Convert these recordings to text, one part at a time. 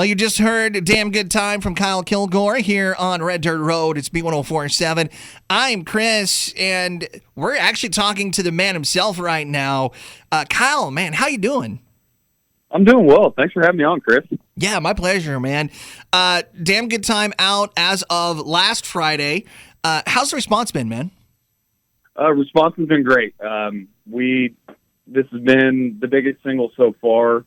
Well, you just heard a damn good time from Kyle Killgore here on Red Dirt Road. It's B104.7. I'm Chris, and we're actually talking to the man himself right now. Kyle, man, how you doing? I'm doing well. Thanks for having me on, Chris. Yeah, my pleasure, man. Damn good time out as of last Friday. How's the response been, man? Response has been great. This has been the biggest single so far.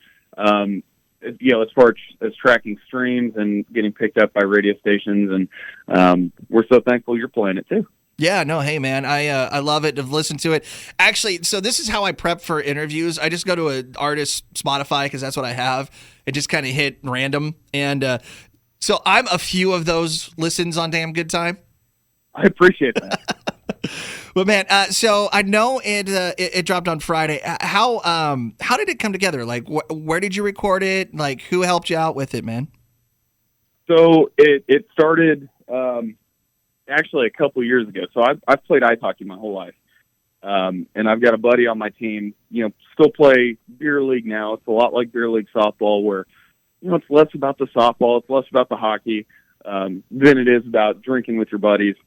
As far as tracking streams and getting picked up by radio stations, and we're so thankful you're playing it too. Yeah, no, hey, man, I love it. I've listened to it. Actually, so this is how I prep for interviews. I just go to an artist Spotify because that's what I have. It just kind of hit random. And so I'm a few of those listens on Damn Good Time. I appreciate that. But, man, so I know it dropped on Friday. How did it come together? Like, where did you record it? Like, who helped you out with it, man? So it started actually a couple years ago. So I've played ice hockey my whole life. And I've got a buddy on my team, still play beer league now. It's a lot like beer league softball where, it's less about the softball, it's less about the hockey than it is about drinking with your buddies.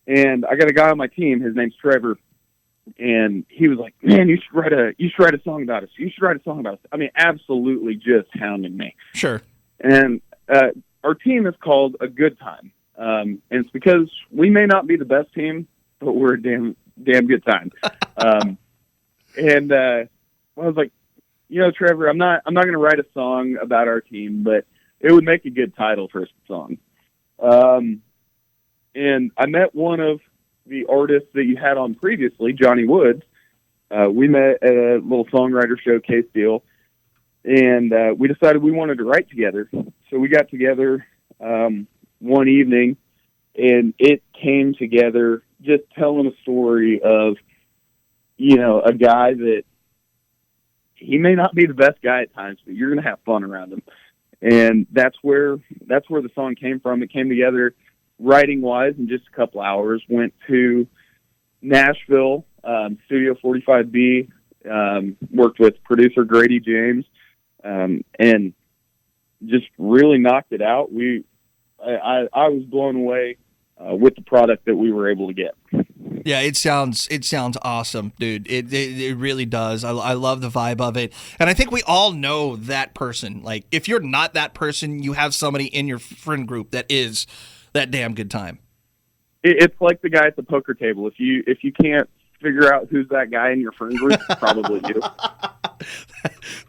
And I got a guy on my team, his name's Trevor, and he was like, man, you should write a song about us. You should write a song about us. I mean, absolutely just hounding me. Sure. And our team is called A Good Time. And it's because we may not be the best team, but we're a damn good time. I was like, Trevor, I'm not going to write a song about our team, but it would make a good title for a song. And I met one of the artists that you had on previously, Johnny Woods. We met at a little songwriter showcase deal, and we decided we wanted to write together. So we got together one evening, and it came together just telling a story of, a guy that he may not be the best guy at times, but you're going to have fun around him. And that's where the song came from. It came together writing-wise in just a couple hours. Went to Nashville, Studio 45B, worked with producer Grady James, and just really knocked it out. I was blown away with the product that we were able to get. Yeah, it sounds awesome, dude. It really does. I love the vibe of it. And I think we all know that person. Like, if you're not that person, you have somebody in your friend group that is that damn good time. It's like the guy at the poker table. If you can't figure out who's that guy in your friend group, it's probably you.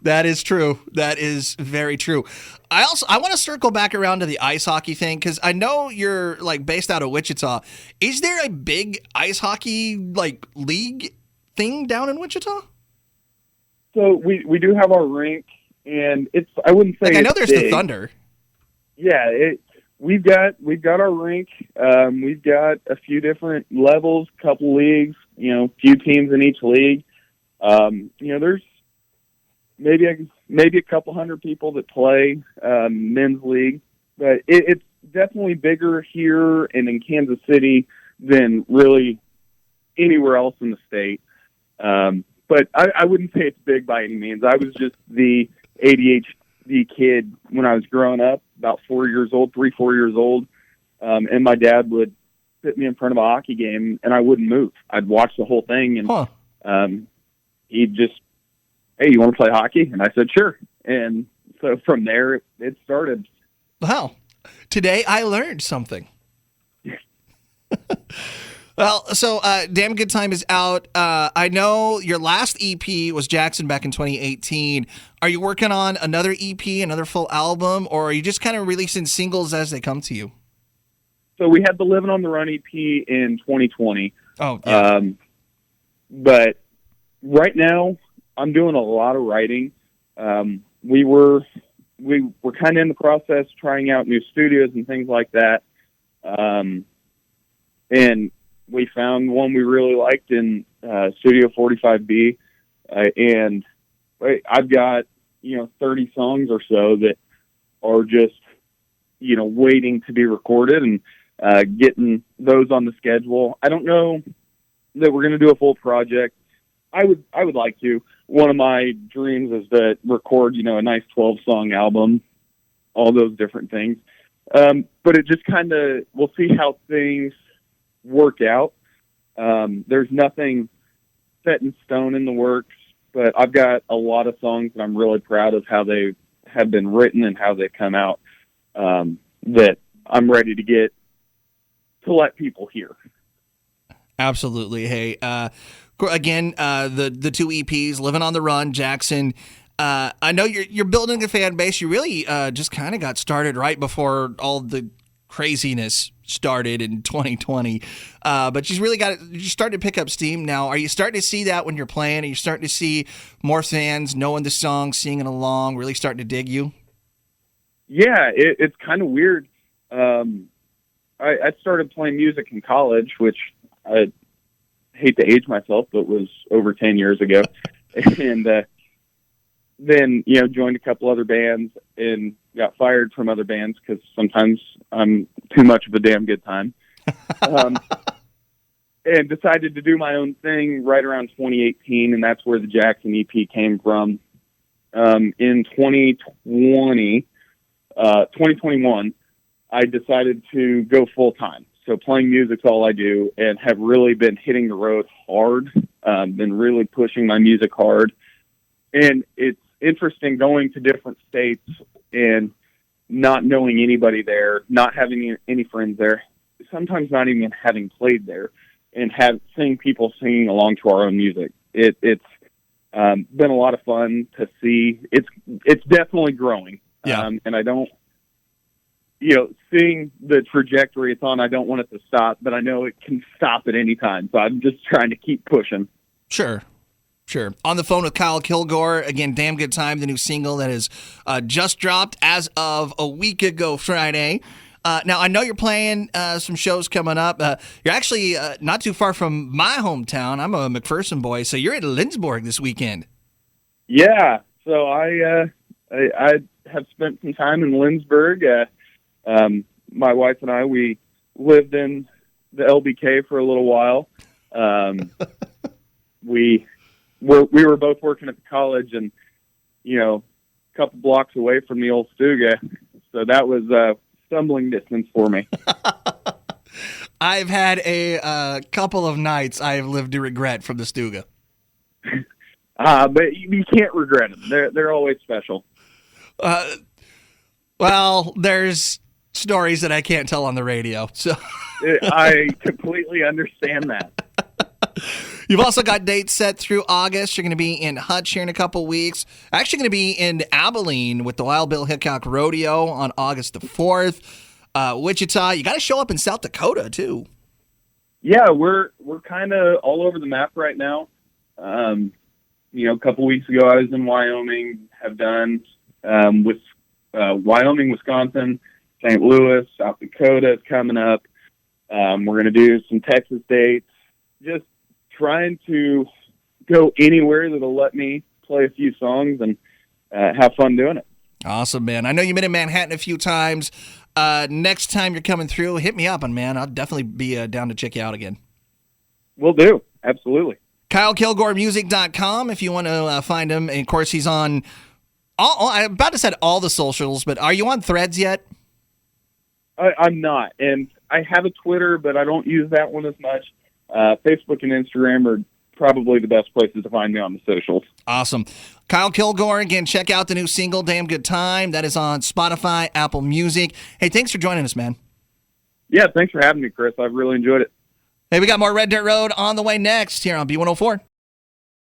That is true. That is very true. I want to circle back around to the ice hockey thing because I know you're like based out of Wichita. Is there a big ice hockey like league thing down in Wichita? So we do have our rink, and I wouldn't say I know there's big. the Thunder. Yeah, we've got our rink. We've got a few different levels, couple leagues. Few teams in each league. There's maybe a couple hundred people that play men's league, but it's definitely bigger here and in Kansas City than really anywhere else in the state. But I wouldn't say it's big by any means. I was just the ADHD kid when I was growing up, about 4 years old, 3-4 years old, and my dad would sit me in front of a hockey game and I wouldn't move. I'd watch the whole thing, and he'd just, hey, you want to play hockey? And I said, sure. And so from there, it started. Wow. Today I learned something. Well, so Damn Good Time is out. I know your last EP was Jackson back in 2018. Are you working on another EP, another full album, or are you just kind of releasing singles as they come to you? So we had the Living on the Run EP in 2020. Oh, yeah. But right now, I'm doing a lot of writing. We were kind of in the process trying out new studios and things like that. And we found one we really liked in Studio 45B. And I've got, 30 songs or so that are just, waiting to be recorded and getting those on the schedule. I don't know that we're going to do a full project. I would like to. One of my dreams is to record, a nice 12-song album. all those different things. But it just kind of, we'll see how things work out. There's nothing set in stone in the works, but I've got a lot of songs that I'm really proud of how they have been written and how they come out, that I'm ready to let people hear. Absolutely. Hey, again, the two EPs, Living on the Run, Jackson. I know you're building a fan base. You really just kind of got started right before all the craziness started in 2020. But you're starting to pick up steam now. Are you starting to see that when you're playing? Are you starting to see more fans knowing the song, singing along, really starting to dig you? Yeah, it's kind of weird. I started playing music in college, which I hate to age myself, but was over 10 years ago. And then, joined a couple other bands and got fired from other bands because sometimes I'm too much of a damn good time. And decided to do my own thing right around 2018, and that's where the Jackson EP came from. In 2021, I decided to go full-time. So playing music's all I do, and have really been hitting the road hard, been really pushing my music hard. And it's interesting going to different states and not knowing anybody there, not having any friends there, sometimes not even having played there, and seeing people singing along to our own music. It's been a lot of fun to see. It's definitely growing. Yeah. And I don't, seeing the trajectory it's on, I don't want it to stop, but I know it can stop at any time. So I'm just trying to keep pushing. Sure. On the phone with Kyle Killgore. Again, Damn Good Time, the new single that is just dropped as of a week ago Friday. Now, I know you're playing some shows coming up. You're actually not too far from my hometown. I'm a McPherson boy, so you're at Lindsborg this weekend. Yeah, so I have spent some time in Lindsborg. My wife and I, we lived in the LBK for a little while. We were both working at the college, and a couple blocks away from the old Stuga, so that was stumbling distance for me. I've had a couple of nights I have lived to regret from the Stuga. But you can't regret them. They're always special. Well, there's stories that I can't tell on the radio, so I completely understand that. You've also got dates set through August. You're going to be in Hutch here in a couple weeks. Actually going to be in Abilene with the Wild Bill Hickok Rodeo on August the 4th. Wichita. You got to show up in South Dakota, too. Yeah, we're kind of all over the map right now. A couple weeks ago I was in Wyoming, have done with Wyoming, Wisconsin, St. Louis, South Dakota is coming up. We're going to do some Texas dates. Just trying to go anywhere that'll let me play a few songs and have fun doing it. Awesome, man. I know you've been in Manhattan a few times. Next time you're coming through, hit me up, and man, I'll definitely be down to check you out again. Will do. Absolutely. KyleKilgoreMusic.com if you want to find him. And of course, he's on I'm about to say all the socials, but are you on Threads yet? I'm not. And I have a Twitter, but I don't use that one as much. Facebook and Instagram are probably the best places to find me on the socials. Awesome. Kyle Killgore, again, check out the new single, Damn Good Time. That is on Spotify, Apple Music. Hey, thanks for joining us, man. Yeah, thanks for having me, Chris. I've really enjoyed it. Hey, we got more Red Dirt Road on the way next here on B104.